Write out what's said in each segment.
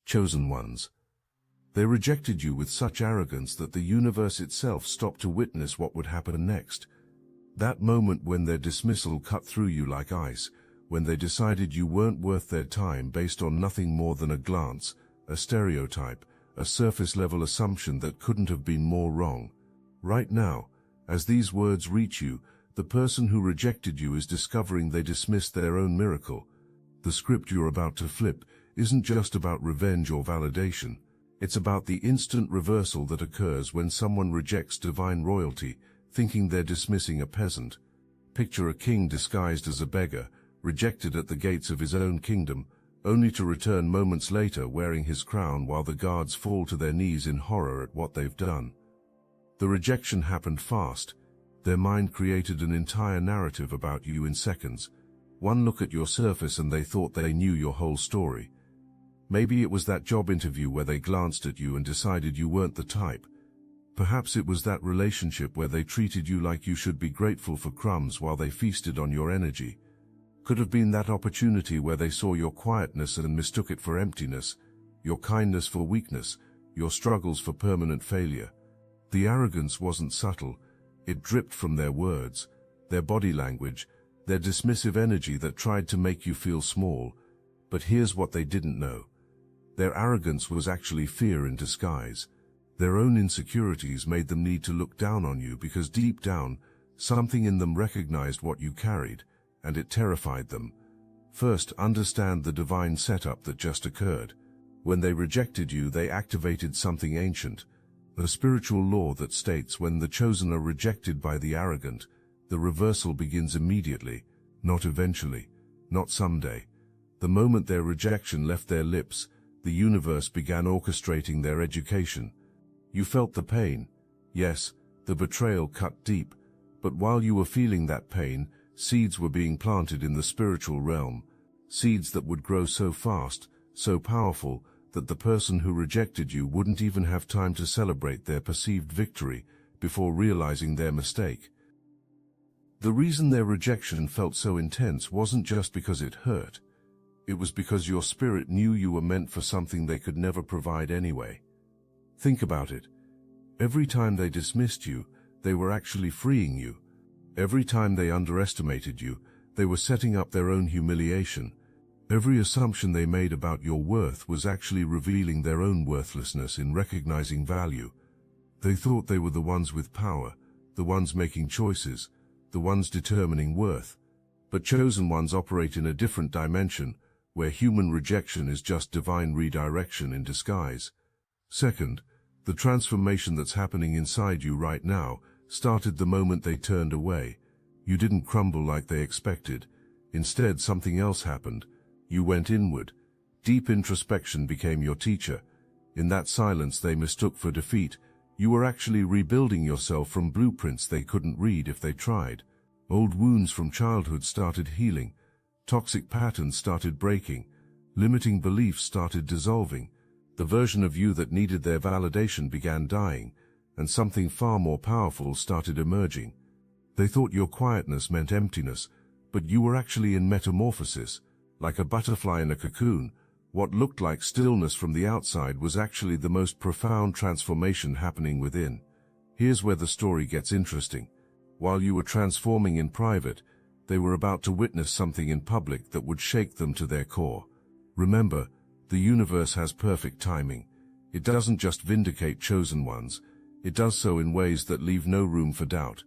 chosen ones. They rejected you with such arrogance that the universe itself stopped to witness what would happen next. That moment when their dismissal cut through you like ice, when they decided you weren't worth their time based on nothing more than a glance, a stereotype, a surface-level assumption that couldn't have been more wrong. Right now, as these words reach you, the person who rejected you is discovering they dismissed their own miracle. The script you're about to flip isn't just about revenge or validation. It's about the instant reversal that occurs when someone rejects divine royalty, thinking they're dismissing a peasant. Picture a king disguised as a beggar, rejected at the gates of his own kingdom, only to return moments later wearing his crown while the guards fall to their knees in horror at what they've done. The rejection happened fast. Their mind created an entire narrative about you in seconds. One look at your surface and they thought they knew your whole story. Maybe it was that job interview where they glanced at you and decided you weren't the type. Perhaps it was that relationship where they treated you like you should be grateful for crumbs while they feasted on your energy. Could have been that opportunity where they saw your quietness and mistook it for emptiness, your kindness for weakness, your struggles for permanent failure. The arrogance wasn't subtle. It dripped from their words, their body language, their dismissive energy that tried to make you feel small. But here's what they didn't know. Their arrogance was actually fear in disguise. Their own insecurities made them need to look down on you because deep down, something in them recognized what you carried, and it terrified them. First, understand the divine setup that just occurred. When they rejected you, they activated something ancient, a spiritual law that states when the chosen are rejected by the arrogant, the reversal begins immediately, not eventually, not someday. The moment their rejection left their lips, the universe began orchestrating their education. You felt the pain. Yes, the betrayal cut deep, but while you were feeling that pain, seeds were being planted in the spiritual realm, seeds that would grow so fast, so powerful, that the person who rejected you wouldn't even have time to celebrate their perceived victory before realizing their mistake. The reason their rejection felt so intense wasn't just because it hurt. It was because your spirit knew you were meant for something they could never provide anyway. Think about it. Every time they dismissed you, they were actually freeing you. Every time they underestimated you, they were setting up their own humiliation. Every assumption they made about your worth was actually revealing their own worthlessness in recognizing value. They thought they were the ones with power, the ones making choices, the ones determining worth. But chosen ones operate in a different dimension, where human rejection is just divine redirection in disguise. Second, the transformation that's happening inside you right now started the moment they turned away. You didn't crumble like they expected. Instead, something else happened. You went inward. Deep introspection became your teacher. In that silence they mistook for defeat, you were actually rebuilding yourself from blueprints they couldn't read if they tried. Old wounds from childhood started healing. Toxic patterns started breaking. Limiting beliefs started dissolving. The version of you that needed their validation began dying, and something far more powerful started emerging. They thought your quietness meant emptiness, but you were actually in metamorphosis. Like a butterfly in a cocoon, what looked like stillness from the outside was actually the most profound transformation happening within. Here's where the story gets interesting. While you were transforming in private, they were about to witness something in public that would shake them to their core. Remember, the universe has perfect timing. It doesn't just vindicate chosen ones, it does so in ways that leave no room for doubt.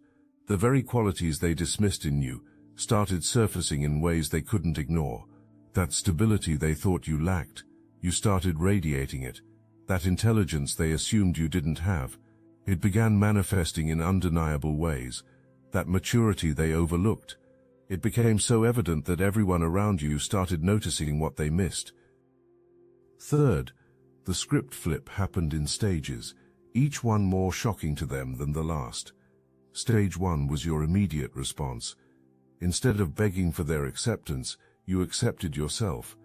The very qualities they dismissed in you started surfacing in ways they couldn't ignore. That stability they thought you lacked, you started radiating it. That intelligence they assumed you didn't have, it began manifesting in undeniable ways. That maturity they overlooked, it became so evident that everyone around you started noticing what they missed. Third, the script flip happened in stages, each one more shocking to them than the last. Stage 1 was your immediate response. Instead of begging for their acceptance, you accepted yourself.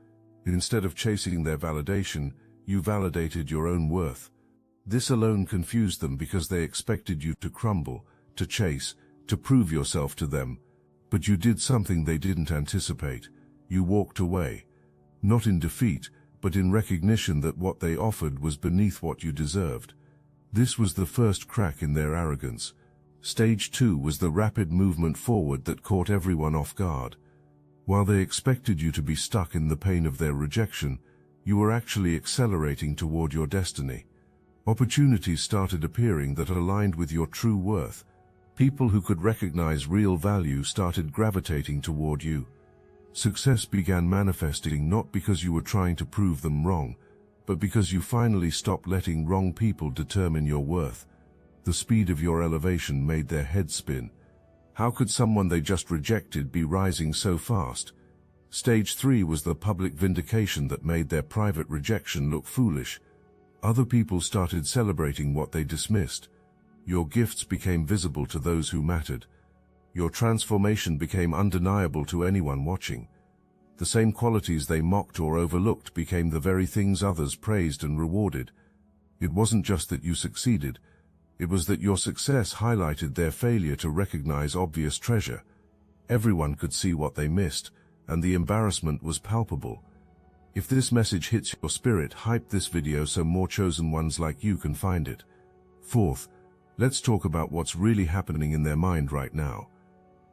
Instead of chasing their validation, you validated your own worth. This alone confused them because they expected you to crumble, to chase, to prove yourself to them. But you did something they didn't anticipate. You walked away. Not in defeat, but in recognition that what they offered was beneath what you deserved. This was the first crack in their arrogance. Stage 2 was the rapid movement forward that caught everyone off guard. While they expected you to be stuck in the pain of their rejection, you were actually accelerating toward your destiny. Opportunities started appearing that aligned with your true worth. People who could recognize real value started gravitating toward you. Success began manifesting not because you were trying to prove them wrong, but because you finally stopped letting wrong people determine your worth. The speed of your elevation made their heads spin. How could someone they just rejected be rising so fast? Stage 3 was the public vindication that made their private rejection look foolish. Other people started celebrating what they dismissed. Your gifts became visible to those who mattered. Your transformation became undeniable to anyone watching. The same qualities they mocked or overlooked became the very things others praised and rewarded. It wasn't just that you succeeded. It was that your success highlighted their failure to recognize obvious treasure. Everyone could see what they missed, and the embarrassment was palpable. If this message hits your spirit, hype this video so more chosen ones like you can find it. Fourth, let's talk about what's really happening in their mind right now.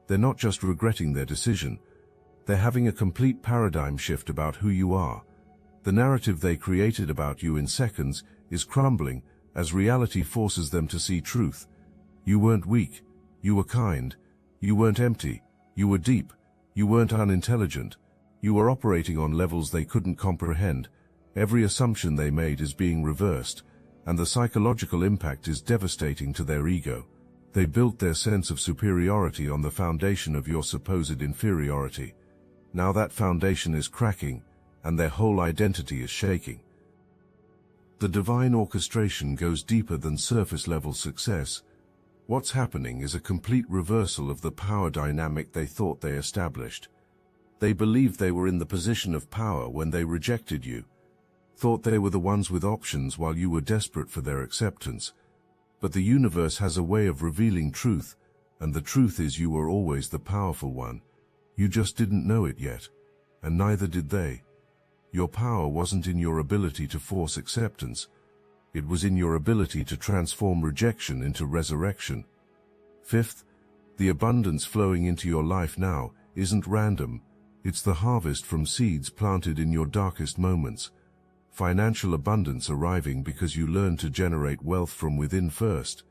They're not just regretting their decision. They're having a complete paradigm shift about who you are. The narrative they created about you in seconds is crumbling as reality forces them to see truth. You weren't weak. You were kind. You weren't empty. You were deep. You weren't unintelligent. You were operating on levels they couldn't comprehend. Every assumption they made is being reversed, and the psychological impact is devastating to their ego. They built their sense of superiority on the foundation of your supposed inferiority. Now that foundation is cracking, and their whole identity is shaking. The divine orchestration goes deeper than surface-level success. What's happening is a complete reversal of the power dynamic they thought they established. They believed they were in the position of power when they rejected you, thought they were the ones with options while you were desperate for their acceptance. But the universe has a way of revealing truth, and the truth is you were always the powerful one. You just didn't know it yet, and neither did they. Your power wasn't in your ability to force acceptance. It was in your ability to transform rejection into resurrection. Fifth, the abundance flowing into your life now isn't random. It's the harvest from seeds planted in your darkest moments. Financial abundance arriving because you learned to generate wealth from within first.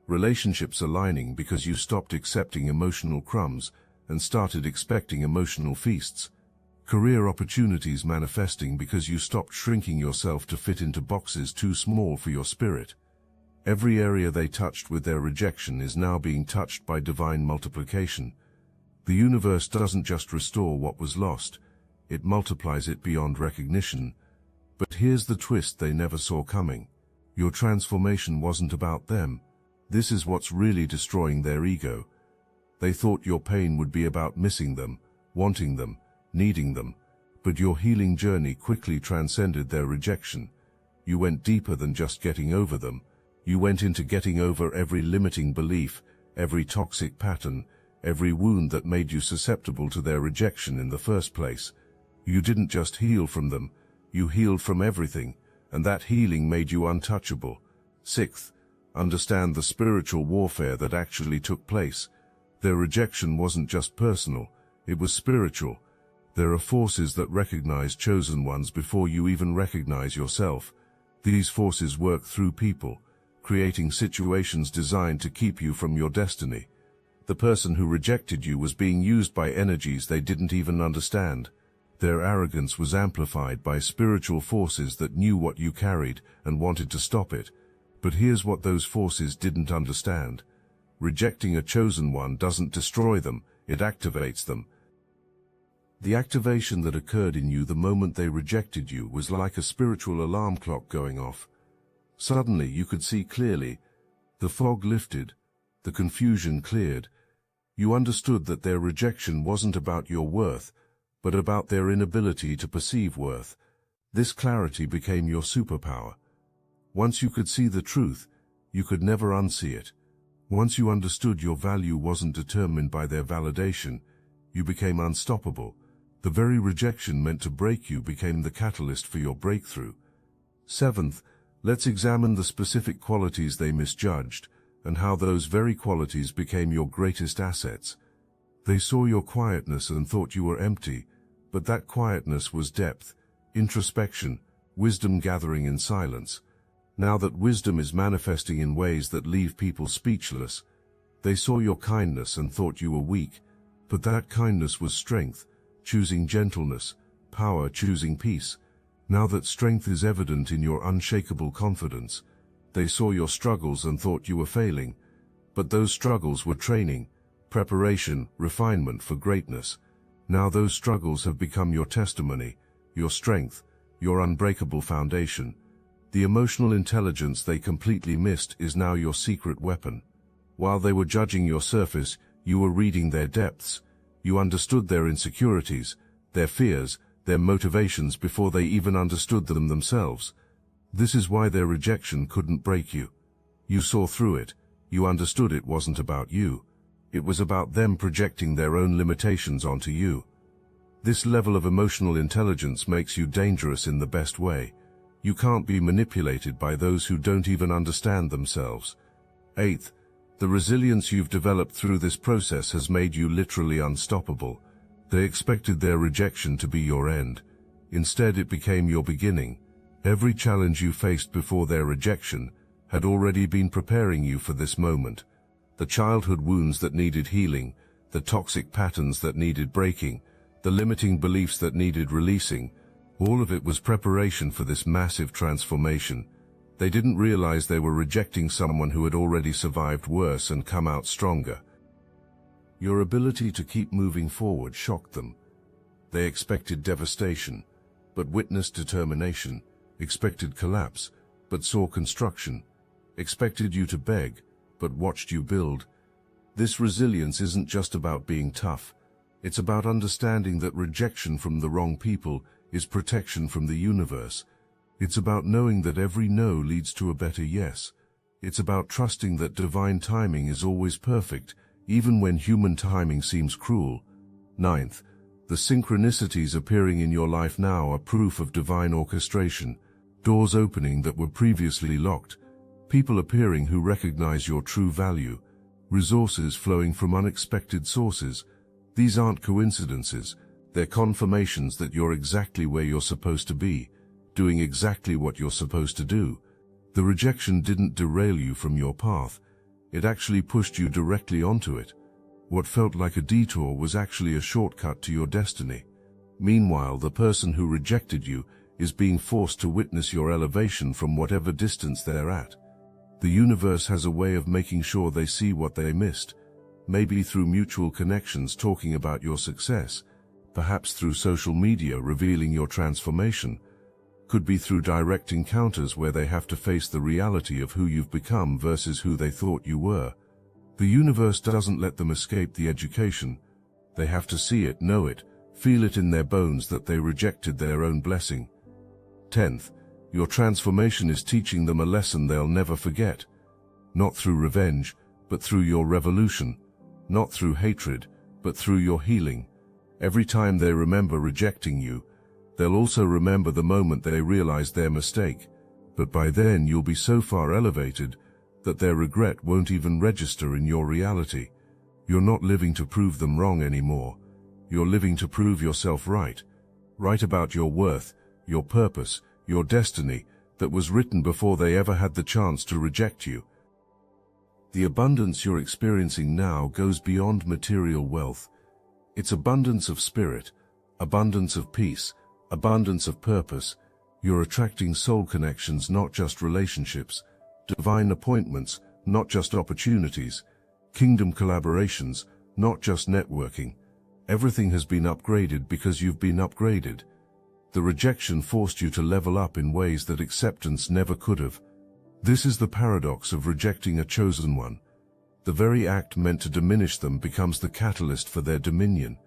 Relationships aligning because you stopped accepting emotional crumbs and started expecting emotional feasts. Career opportunities manifesting because you stopped shrinking yourself to fit into boxes too small for your spirit. Every area they touched with their rejection is now being touched by divine multiplication. The universe doesn't just restore what was lost, it multiplies it beyond recognition. But here's the twist they never saw coming. Your transformation wasn't about them. This is what's really destroying their ego. They thought your pain would be about missing them, wanting them, needing them, but your healing journey quickly transcended their rejection. You went deeper than just getting over them. You went into getting over every limiting belief, every toxic pattern, every wound that made you susceptible to their rejection in the first place. You didn't just heal from them, you healed from everything, and that healing made you untouchable. Sixth, understand the spiritual warfare that actually took place. Their rejection wasn't just personal, it was spiritual. There are forces that recognize chosen ones before you even recognize yourself. These forces work through people, creating situations designed to keep you from your destiny. The person who rejected you was being used by energies they didn't even understand. Their arrogance was amplified by spiritual forces that knew what you carried and wanted to stop it. But here's what those forces didn't understand. Rejecting a chosen one doesn't destroy them, it activates them. The activation that occurred in you the moment they rejected you was like a spiritual alarm clock going off. Suddenly you could see clearly. The fog lifted, the confusion cleared. You understood that their rejection wasn't about your worth, but about their inability to perceive worth. This clarity became your superpower. Once you could see the truth, you could never unsee it. Once you understood your value wasn't determined by their validation, you became unstoppable. The very rejection meant to break you became the catalyst for your breakthrough. Seventh, let's examine the specific qualities they misjudged, and how those very qualities became your greatest assets. They saw your quietness and thought you were empty, but that quietness was depth, introspection, wisdom gathering in silence. Now that wisdom is manifesting in ways that leave people speechless, they saw your kindness and thought you were weak, but that kindness was strength, choosing gentleness, power choosing peace. Now that strength is evident in your unshakable confidence, they saw your struggles and thought you were failing, but those struggles were training, preparation, refinement for greatness. Now those struggles have become your testimony, your strength, your unbreakable foundation. The emotional intelligence they completely missed is now your secret weapon. While they were judging your surface, you were reading their depths. You understood their insecurities, their fears, their motivations before they even understood them themselves. This is why their rejection couldn't break you. You saw through it. You understood it wasn't about you. It was about them projecting their own limitations onto you. This level of emotional intelligence makes you dangerous in the best way. You can't be manipulated by those who don't even understand themselves. Eighth, the resilience you've developed through this process has made you literally unstoppable. They expected their rejection to be your end. Instead, it became your beginning. Every challenge you faced before their rejection had already been preparing you for this moment. The childhood wounds that needed healing, the toxic patterns that needed breaking, the limiting beliefs that needed releasing, all of it was preparation for this massive transformation. They didn't realize they were rejecting someone who had already survived worse and come out stronger. Your ability to keep moving forward shocked them. They expected devastation, but witnessed determination, expected collapse, but saw construction, expected you to beg, but watched you build. This resilience isn't just about being tough. It's about understanding that rejection from the wrong people is protection from the universe. It's about knowing that every no leads to a better yes. It's about trusting that divine timing is always perfect, even when human timing seems cruel. Ninth, the synchronicities appearing in your life now are proof of divine orchestration. Doors opening that were previously locked, people appearing who recognize your true value, resources flowing from unexpected sources. These aren't coincidences. They're confirmations that you're exactly where you're supposed to be, doing exactly what you're supposed to do. The rejection didn't derail you from your path. It actually pushed you directly onto it. What felt like a detour was actually a shortcut to your destiny. Meanwhile, the person who rejected you is being forced to witness your elevation from whatever distance they're at. The universe has a way of making sure they see what they missed, maybe through mutual connections talking about your success, perhaps through social media revealing your transformation, could be through direct encounters where they have to face the reality of who you've become versus who they thought you were. The universe doesn't let them escape the education. They have to see it, know it, feel it in their bones that they rejected their own blessing. 10th, your transformation is teaching them a lesson they'll never forget. Not through revenge, but through your revolution. Not through hatred, but through your healing. Every time they remember rejecting you, they'll also remember the moment they realized their mistake. But by then you'll be so far elevated that their regret won't even register in your reality. You're not living to prove them wrong anymore. You're living to prove yourself right. Right about your worth, your purpose, your destiny that was written before they ever had the chance to reject you. The abundance you're experiencing now goes beyond material wealth. It's abundance of spirit, abundance of peace, abundance of purpose. You're attracting soul connections, not just relationships, divine appointments, not just opportunities, kingdom collaborations, not just networking. Everything has been upgraded because you've been upgraded. The rejection forced you to level up in ways that acceptance never could have. This is the paradox of rejecting a chosen one. The very act meant to diminish them becomes the catalyst for their dominion.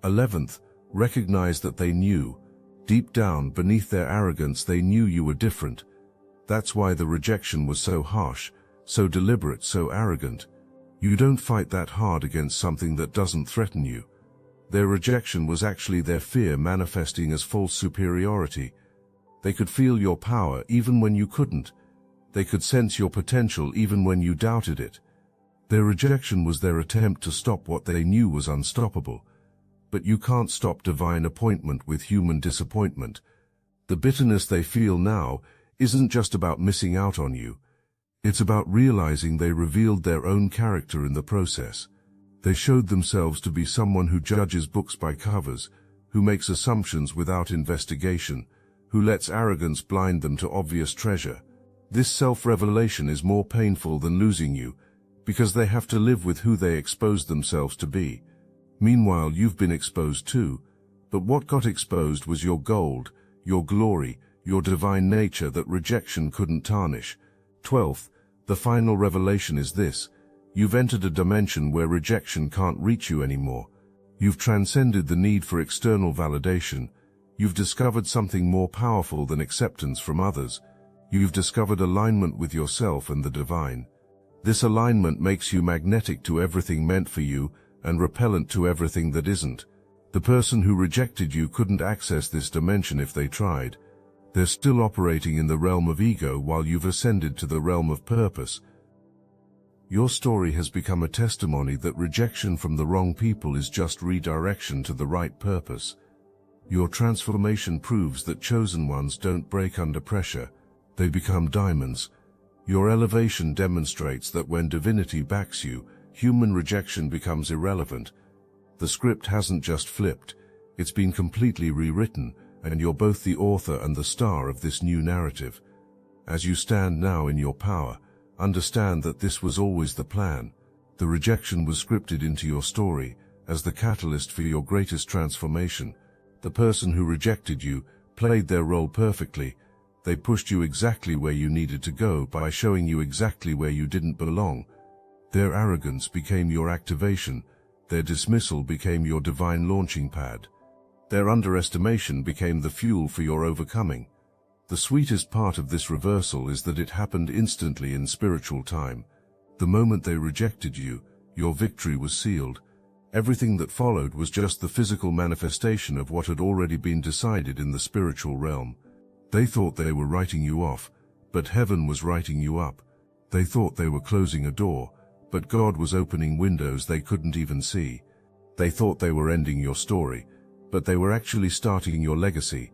11th, recognize that they knew. Deep down, beneath their arrogance, they knew you were different. That's why the rejection was so harsh, so deliberate, so arrogant. You don't fight that hard against something that doesn't threaten you. Their rejection was actually their fear manifesting as false superiority. They could feel your power even when you couldn't. They could sense your potential even when you doubted it. Their rejection was their attempt to stop what they knew was unstoppable. But you can't stop divine appointment with human disappointment. The bitterness they feel now isn't just about missing out on you. It's about realizing they revealed their own character in the process. They showed themselves to be someone who judges books by covers, who makes assumptions without investigation, who lets arrogance blind them to obvious treasure. This self-revelation is more painful than losing you, because they have to live with who they exposed themselves to be. Meanwhile, you've been exposed too, but what got exposed was your gold, your glory, your divine nature that rejection couldn't tarnish. 12th, the final revelation is this: you've entered a dimension where rejection can't reach you anymore. You've transcended the need for external validation. You've discovered something more powerful than acceptance from others. You've discovered alignment with yourself and the divine. This alignment makes you magnetic to everything meant for you and repellent to everything that isn't. The person who rejected you couldn't access this dimension if they tried. They're still operating in the realm of ego while you've ascended to the realm of purpose. Your story has become a testimony that rejection from the wrong people is just redirection to the right purpose. Your transformation proves that chosen ones don't break under pressure. They become diamonds. Your elevation demonstrates that when divinity backs you, human rejection becomes irrelevant. The script hasn't just flipped, it's been completely rewritten, and you're both the author and the star of this new narrative. As you stand now in your power, understand that this was always the plan. The rejection was scripted into your story as the catalyst for your greatest transformation. The person who rejected you played their role perfectly. They pushed you exactly where you needed to go by showing you exactly where you didn't belong. Their arrogance became your activation. Their dismissal became your divine launching pad. Their underestimation became the fuel for your overcoming. The sweetest part of this reversal is that it happened instantly in spiritual time. The moment they rejected you, your victory was sealed. Everything that followed was just the physical manifestation of what had already been decided in the spiritual realm. They thought they were writing you off, but heaven was writing you up. They thought they were closing a door, but God was opening windows they couldn't even see. They thought they were ending your story, but they were actually starting your legacy.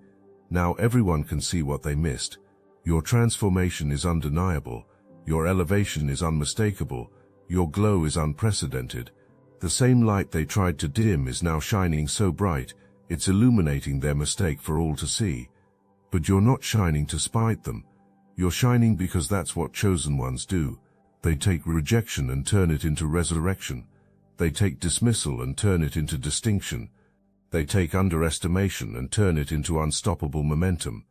Now everyone can see what they missed. Your transformation is undeniable. Your elevation is unmistakable. Your glow is unprecedented. The same light they tried to dim is now shining so bright, it's illuminating their mistake for all to see. But you're not shining to spite them. You're shining because that's what chosen ones do. They take rejection and turn it into resurrection. They take dismissal and turn it into distinction. They take underestimation and turn it into unstoppable momentum.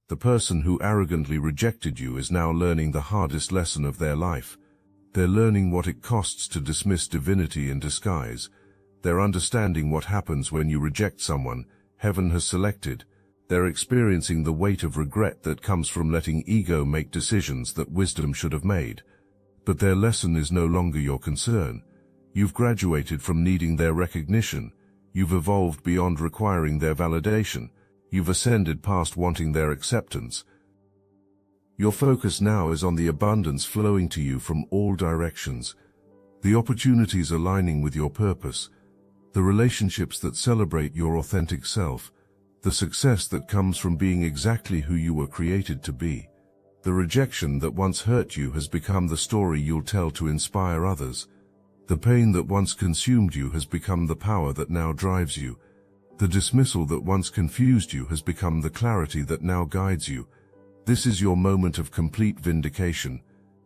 The person who arrogantly rejected you is now learning the hardest lesson of their life. They're learning what it costs to dismiss divinity in disguise. They're understanding what happens when you reject someone heaven has selected. They're experiencing the weight of regret that comes from letting ego make decisions that wisdom should have made. But their lesson is no longer your concern. You've graduated from needing their recognition. You've evolved beyond requiring their validation. You've ascended past wanting their acceptance. Your focus now is on the abundance flowing to you from all directions, the opportunities aligning with your purpose, the relationships that celebrate your authentic self, the success that comes from being exactly who you were created to be. The rejection that once hurt you has become the story you'll tell to inspire others. The pain that once consumed you has become the power that now drives you. The dismissal that once confused you has become the clarity that now guides you. This is your moment of complete vindication,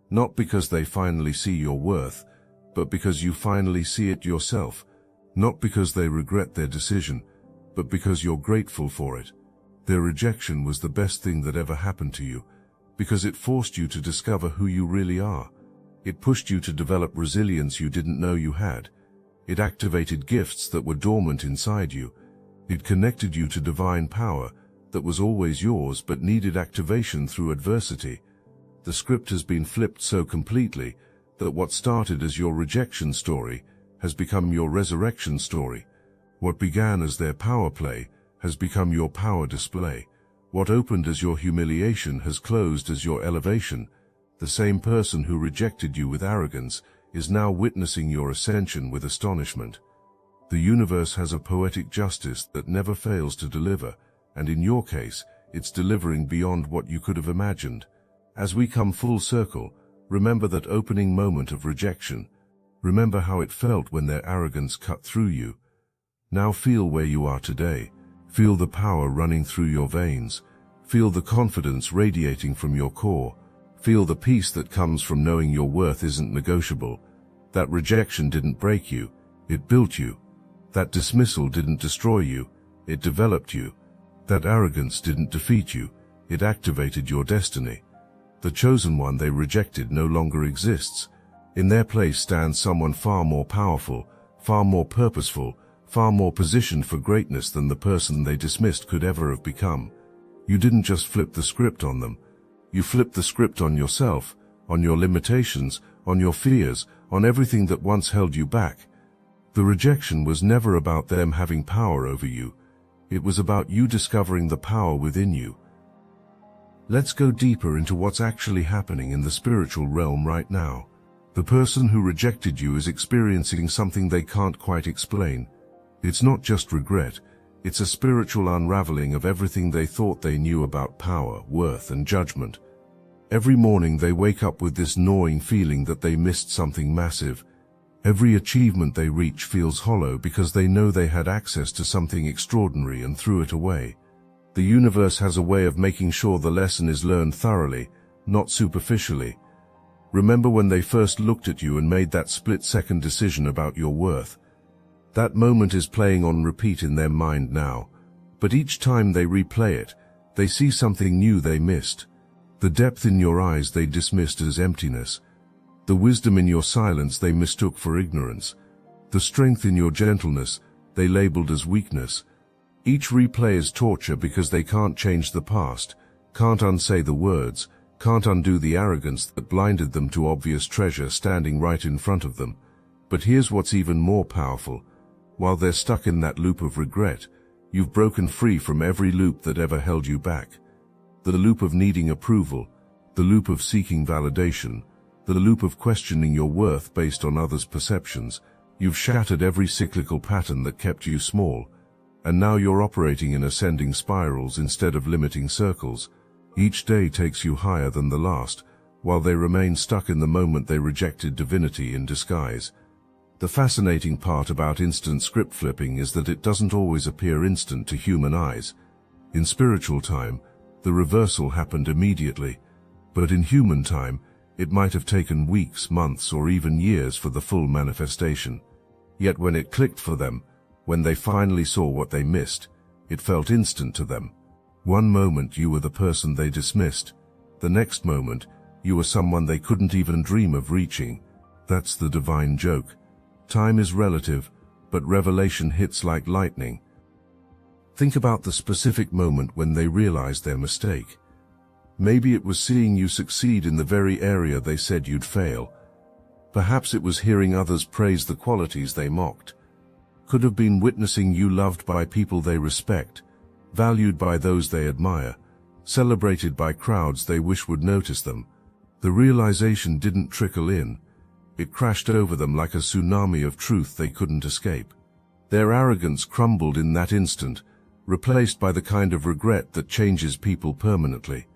not because they finally see your worth, but because you finally see it yourself, not because they regret their decision, but because you're grateful for it. Their rejection was the best thing that ever happened to you, because it forced you to discover who you really are. It pushed you to develop resilience you didn't know you had. It activated gifts that were dormant inside you. It connected you to divine power that was always yours but needed activation through adversity. The script has been flipped so completely that what started as your rejection story has become your resurrection story. What began as their power play has become your power display. What opened as your humiliation has closed as your elevation. The same person who rejected you with arrogance is now witnessing your ascension with astonishment. The universe has a poetic justice that never fails to deliver, and in your case, it's delivering beyond what you could have imagined. As we come full circle, remember that opening moment of rejection. Remember how it felt when their arrogance cut through you. Now feel where you are today. Feel the power running through your veins. Feel the confidence radiating from your core. Feel the peace that comes from knowing your worth isn't negotiable. That rejection didn't break you, it built you. That dismissal didn't destroy you, it developed you. That arrogance didn't defeat you, it activated your destiny. The chosen one they rejected no longer exists. In their place stands someone far more powerful, far more purposeful, far more positioned for greatness than the person they dismissed could ever have become. You didn't just flip the script on them. You flipped the script on yourself, on your limitations, on your fears, on everything that once held you back. The rejection was never about them having power over you. It was about you discovering the power within you. Let's go deeper into what's actually happening in the spiritual realm right now. The person who rejected you is experiencing something they can't quite explain. It's not just regret, it's a spiritual unraveling of everything they thought they knew about power, worth, and judgment. Every morning they wake up with this gnawing feeling that they missed something massive. Every achievement they reach feels hollow because they know they had access to something extraordinary and threw it away. The universe has a way of making sure the lesson is learned thoroughly, not superficially. Remember when they first looked at you and made that split-second decision about your worth? That moment is playing on repeat in their mind now. But each time they replay it, they see something new they missed. The depth in your eyes they dismissed as emptiness. The wisdom in your silence they mistook for ignorance. The strength in your gentleness they labeled as weakness. Each replay is torture because they can't change the past, can't unsay the words, can't undo the arrogance that blinded them to obvious treasure standing right in front of them. But here's what's even more powerful. While they're stuck in that loop of regret, you've broken free from every loop that ever held you back. The loop of needing approval, the loop of seeking validation, the loop of questioning your worth based on others' perceptions. You've shattered every cyclical pattern that kept you small, and now you're operating in ascending spirals instead of limiting circles. Each day takes you higher than the last, while they remain stuck in the moment they rejected divinity in disguise. The fascinating part about instant script flipping is that it doesn't always appear instant to human eyes. In spiritual time, the reversal happened immediately, but in human time, it might have taken weeks, months, or even years for the full manifestation. Yet when it clicked for them, when they finally saw what they missed, it felt instant to them. One moment you were the person they dismissed. The next moment, you were someone they couldn't even dream of reaching. That's the divine joke. Time is relative, but revelation hits like lightning. Think about the specific moment when they realized their mistake. Maybe it was seeing you succeed in the very area they said you'd fail. Perhaps it was hearing others praise the qualities they mocked. Could have been witnessing you loved by people they respect, valued by those they admire, celebrated by crowds they wish would notice them. The realization didn't trickle in. It crashed over them like a tsunami of truth they couldn't escape. Their arrogance crumbled in that instant, replaced by the kind of regret that changes people permanently.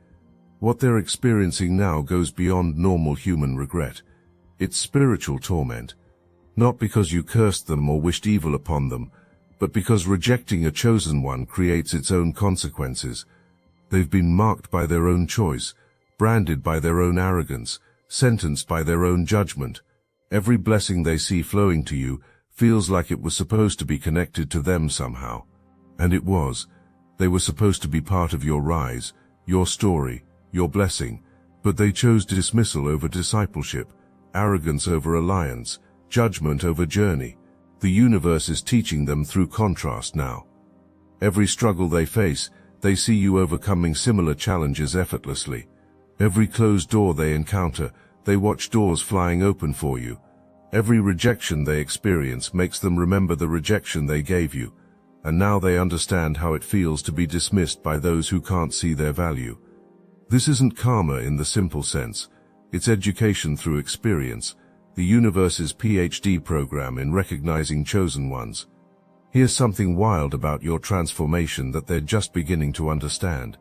What they're experiencing now goes beyond normal human regret. It's spiritual torment. Not because you cursed them or wished evil upon them, but because rejecting a chosen one creates its own consequences. They've been marked by their own choice, branded by their own arrogance, sentenced by their own judgment. Every blessing they see flowing to you feels like it was supposed to be connected to them somehow. And it was. They were supposed to be part of your rise, your story, your blessing, but they chose dismissal over discipleship, arrogance over alliance, judgment over journey. The universe is teaching them through contrast now. Every struggle they face, they see you overcoming similar challenges effortlessly. Every closed door they encounter, they watch doors flying open for you. Every rejection they experience makes them remember the rejection they gave you, and now they understand how it feels to be dismissed by those who can't see their value. This isn't karma in the simple sense. It's education through experience, the universe's PhD program in recognizing chosen ones. Here's something wild about your transformation that they're just beginning to understand.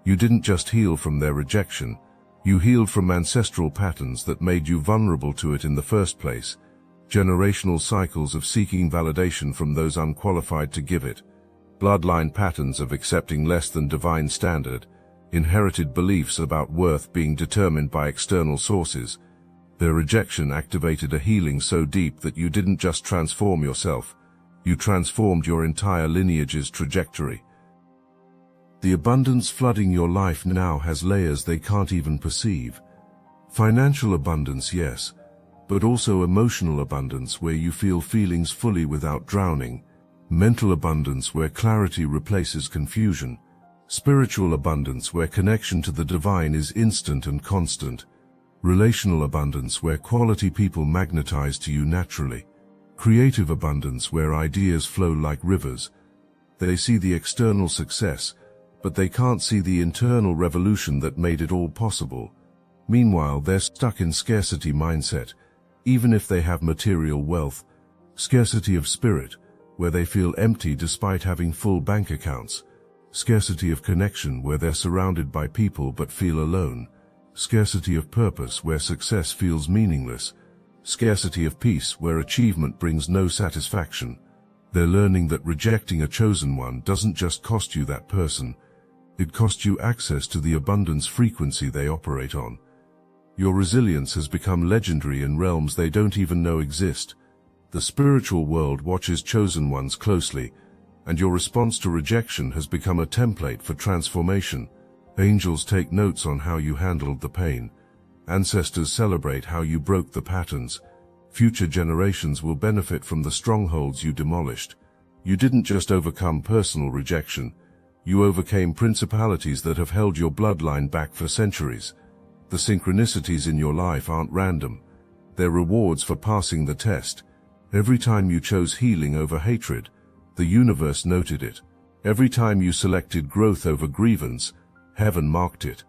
You didn't just heal from their rejection, you healed from ancestral patterns that made you vulnerable to it in the first place. Generational cycles of seeking validation from those unqualified to give it. Bloodline patterns of accepting less than divine standard. Inherited beliefs about worth being determined by external sources. Their rejection activated a healing so deep that you didn't just transform yourself, you transformed your entire lineage's trajectory. The abundance flooding your life now has layers they can't even perceive. Financial abundance, yes, but also emotional abundance where you feel feelings fully without drowning. Mental abundance where clarity replaces confusion. Spiritual abundance where connection to the divine is instant and constant. Relational abundance where quality people magnetize to you naturally. Creative abundance where ideas flow like rivers. They see the external success, but they can't see the internal revolution that made it all possible. Meanwhile, they're stuck in scarcity mindset, even if they have material wealth. Scarcity of spirit, where they feel empty despite having full bank accounts. Scarcity of connection, where they're surrounded by people but feel alone. Scarcity of purpose, where success feels meaningless. Scarcity of peace, where achievement brings no satisfaction. They're learning that rejecting a chosen one doesn't just cost you that person, it costs you access to the abundance frequency they operate on. Your resilience has become legendary in realms they don't even know exist. The spiritual world watches chosen ones closely, and your response to rejection has become a template for transformation. Angels take notes on how you handled the pain. Ancestors celebrate how you broke the patterns. Future generations will benefit from the strongholds you demolished. You didn't just overcome personal rejection, you overcame principalities that have held your bloodline back for centuries. The synchronicities in your life aren't random. They're rewards for passing the test. Every time you chose healing over hatred, the universe noted it. Every time you selected growth over grievance, heaven marked it.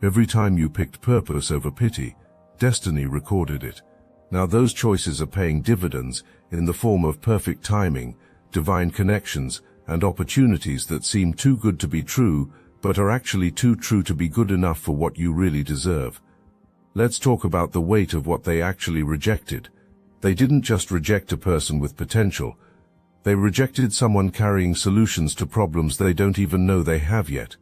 Every time you picked purpose over pity, destiny recorded it. Now those choices are paying dividends in the form of perfect timing, divine connections, and opportunities that seem too good to be true, but are actually too true to be good enough for what you really deserve. Let's talk about the weight of what they actually rejected. They didn't just reject a person with potential. They rejected someone carrying solutions to problems they don't even know they have yet.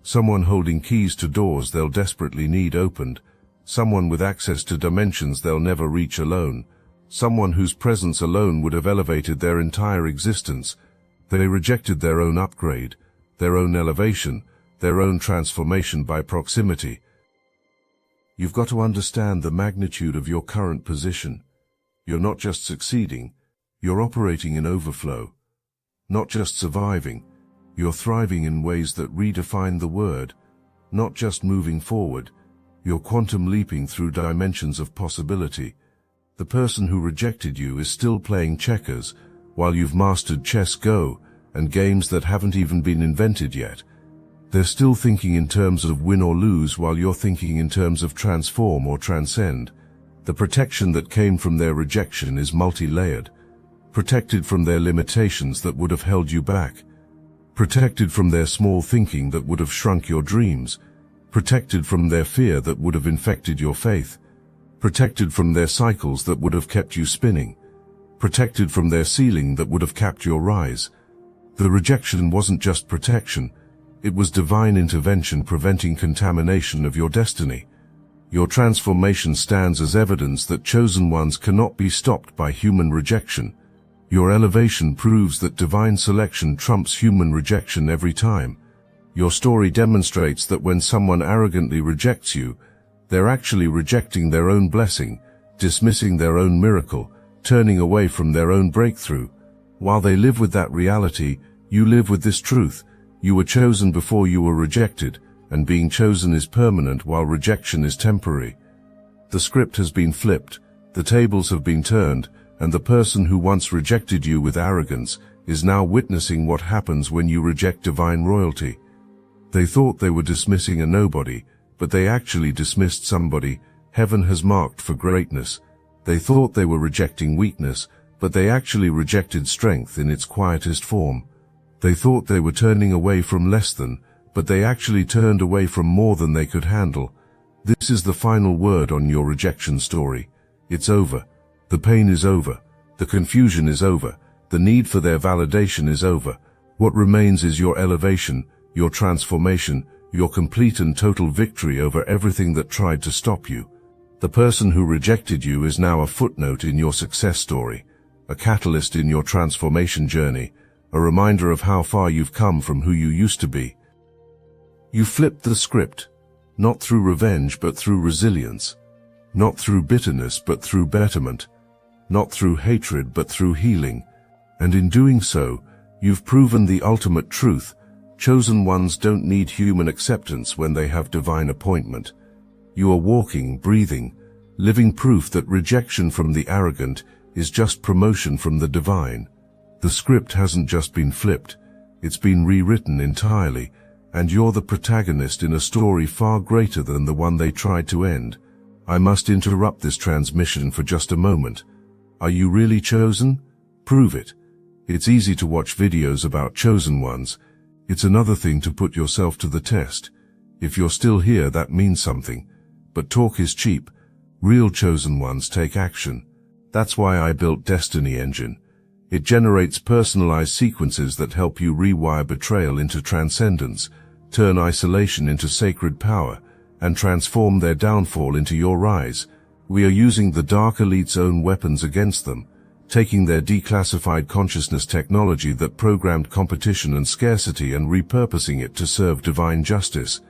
Someone holding keys to doors they'll desperately need opened. Someone with access to dimensions they'll never reach alone. Someone whose presence alone would have elevated their entire existence. They rejected their own upgrade, their own elevation, their own transformation by proximity. You've got to understand the magnitude of your current position. You're not just succeeding, you're operating in overflow. Not just surviving, you're thriving in ways that redefine the word. Not just moving forward, you're quantum leaping through dimensions of possibility. The person who rejected you is still playing checkers, while you've mastered chess, Go, and games that haven't even been invented yet. They're still thinking in terms of win or lose while you're thinking in terms of transform or transcend. The protection that came from their rejection is multi-layered. Protected from their limitations that would have held you back. Protected from their small thinking that would have shrunk your dreams. Protected from their fear that would have infected your faith. Protected from their cycles that would have kept you spinning. Protected from their ceiling that would have capped your rise. The rejection wasn't just protection, it was divine intervention preventing contamination of your destiny. Your transformation stands as evidence that chosen ones cannot be stopped by human rejection. Your elevation proves that divine selection trumps human rejection every time. Your story demonstrates that when someone arrogantly rejects you, they're actually rejecting their own blessing, dismissing their own miracle, turning away from their own breakthrough. While they live with that reality, you live with this truth. You were chosen before you were rejected, and being chosen is permanent while rejection is temporary. The script has been flipped, the tables have been turned, and the person who once rejected you with arrogance is now witnessing what happens when you reject divine royalty. They thought they were dismissing a nobody, but they actually dismissed somebody heaven has marked for greatness. They thought they were rejecting weakness, but they actually rejected strength in its quietest form. They thought they were turning away from less than, but they actually turned away from more than they could handle. This is the final word on your rejection story. It's over. The pain is over. The confusion is over. The need for their validation is over. What remains is your elevation, your transformation, your complete and total victory over everything that tried to stop you. The person who rejected you is now a footnote in your success story, a catalyst in your transformation journey, a reminder of how far you've come from who you used to be. You flipped the script, not through revenge but through resilience, not through bitterness but through betterment, not through hatred but through healing, and in doing so, you've proven the ultimate truth. Chosen ones don't need human acceptance when they have divine appointment. You are walking, breathing, living proof that rejection from the arrogant is just promotion from the divine. The script hasn't just been flipped, it's been rewritten entirely, and you're the protagonist in a story far greater than the one they tried to end. I must interrupt this transmission for just a moment. Are you really chosen? Prove it. It's easy to watch videos about chosen ones. It's another thing to put yourself to the test. If you're still here, that means something. But talk is cheap. Real chosen ones take action. That's why I built Destiny Engine. It generates personalized sequences that help you rewire betrayal into transcendence, turn isolation into sacred power, and transform their downfall into your rise. We are using the Dark Elite's own weapons against them, taking their declassified consciousness technology that programmed competition and scarcity and repurposing it to serve divine justice.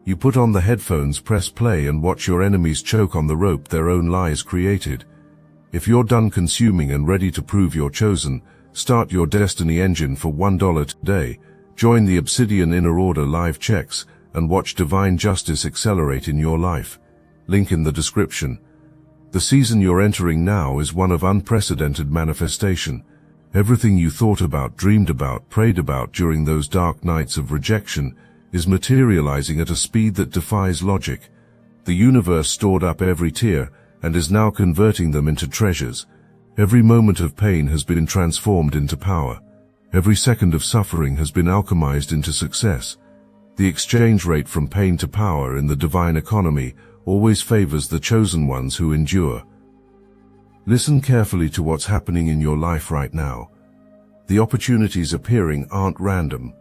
You put on the headphones, press play, and watch your enemies choke on the rope their own lies created. If you're done consuming and ready to prove you're chosen, start your Destiny Engine for $1 today. Join the Obsidian Inner Order live checks and watch divine justice accelerate in your life. Link in the description. The season you're entering now is one of unprecedented manifestation. Everything you thought about, dreamed about, prayed about during those dark nights of rejection is materializing at a speed that defies logic. The universe stored up every tear and is now converting them into treasures. Every moment of pain has been transformed into power. Every second of suffering has been alchemized into success. The exchange rate from pain to power in the divine economy always favors the chosen ones who endure. Listen carefully to what's happening in your life right now. The opportunities appearing aren't random.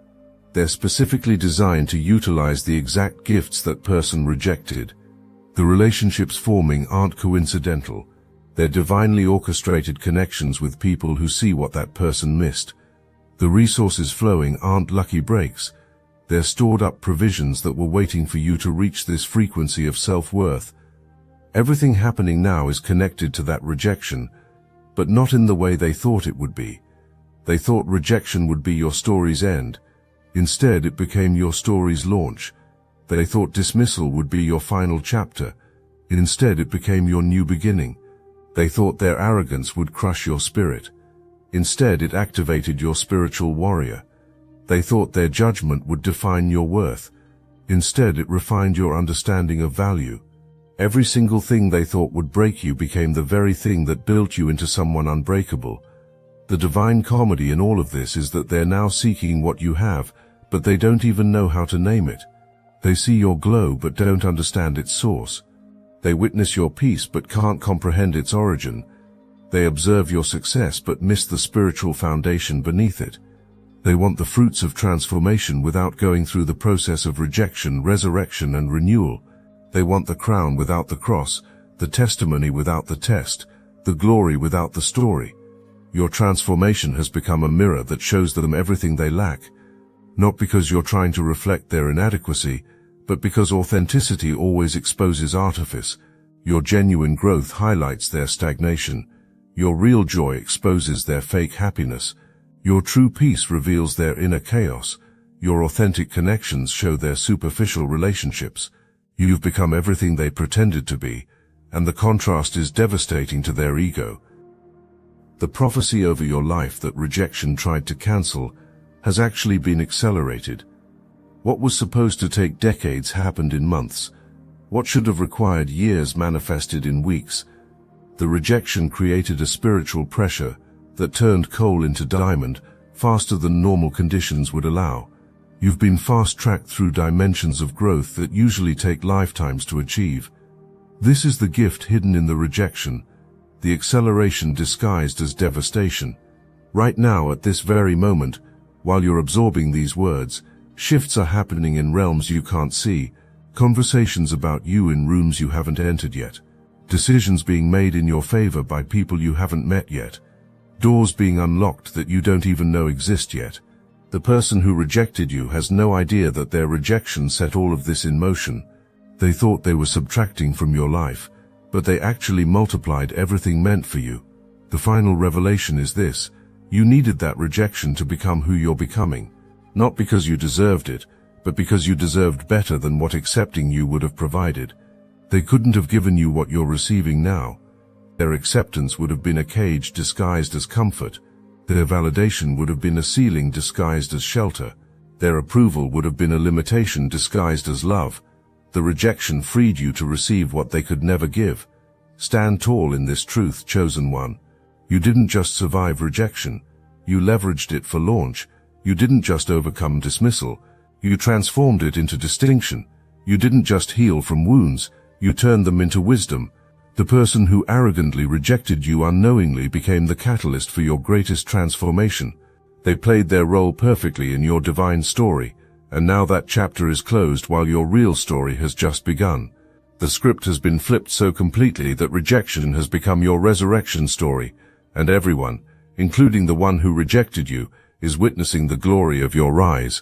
They're specifically designed to utilize the exact gifts that person rejected. The relationships forming aren't coincidental. They're divinely orchestrated connections with people who see what that person missed. The resources flowing aren't lucky breaks. They're stored up provisions that were waiting for you to reach this frequency of self-worth. Everything happening now is connected to that rejection, but not in the way they thought it would be. They thought rejection would be your story's end. Instead, it became your story's launch. They thought dismissal would be your final chapter. Instead, it became your new beginning. They thought their arrogance would crush your spirit. Instead, it activated your spiritual warrior. They thought their judgment would define your worth. Instead, it refined your understanding of value. Every single thing they thought would break you became the very thing that built you into someone unbreakable. The divine comedy in all of this is that they're now seeking what you have, but they don't even know how to name it. They see your glow but don't understand its source. They witness your peace but can't comprehend its origin. They observe your success but miss the spiritual foundation beneath it. They want the fruits of transformation without going through the process of rejection, resurrection, and renewal. They want the crown without the cross, the testimony without the test, the glory without the story. Your transformation has become a mirror that shows them everything they lack, not because you're trying to reflect their inadequacy, but because authenticity always exposes artifice. Your genuine growth highlights their stagnation. Your real joy exposes their fake happiness. Your true peace reveals their inner chaos. Your authentic connections show their superficial relationships. You've become everything they pretended to be, and the contrast is devastating to their ego. The prophecy over your life that rejection tried to cancel has actually been accelerated. What was supposed to take decades happened in months. What should have required years manifested in weeks. The rejection created a spiritual pressure that turned coal into diamond faster than normal conditions would allow. You've been fast-tracked through dimensions of growth that usually take lifetimes to achieve. This is the gift hidden in the rejection, the acceleration disguised as devastation. Right now, at this very moment, while you're absorbing these words, shifts are happening in realms you can't see, conversations about you in rooms you haven't entered yet, decisions being made in your favor by people you haven't met yet, doors being unlocked that you don't even know exist yet. The person who rejected you has no idea that their rejection set all of this in motion. They thought they were subtracting from your life, but they actually multiplied everything meant for you. The final revelation is this: you needed that rejection to become who you're becoming, not because you deserved it, but because you deserved better than what accepting you would have provided. They couldn't have given you what you're receiving now. Their acceptance would have been a cage disguised as comfort. Their validation would have been a ceiling disguised as shelter. Their approval would have been a limitation disguised as love. The rejection freed you to receive what they could never give. Stand tall in this truth, chosen one. You didn't just survive rejection. You leveraged it for launch. You didn't just overcome dismissal. You transformed it into distinction. You didn't just heal from wounds. You turned them into wisdom. The person who arrogantly rejected you unknowingly became the catalyst for your greatest transformation. They played their role perfectly in your divine story, and now that chapter is closed while your real story has just begun. The script has been flipped so completely that rejection has become your resurrection story, and everyone, including the one who rejected you, is witnessing the glory of your rise.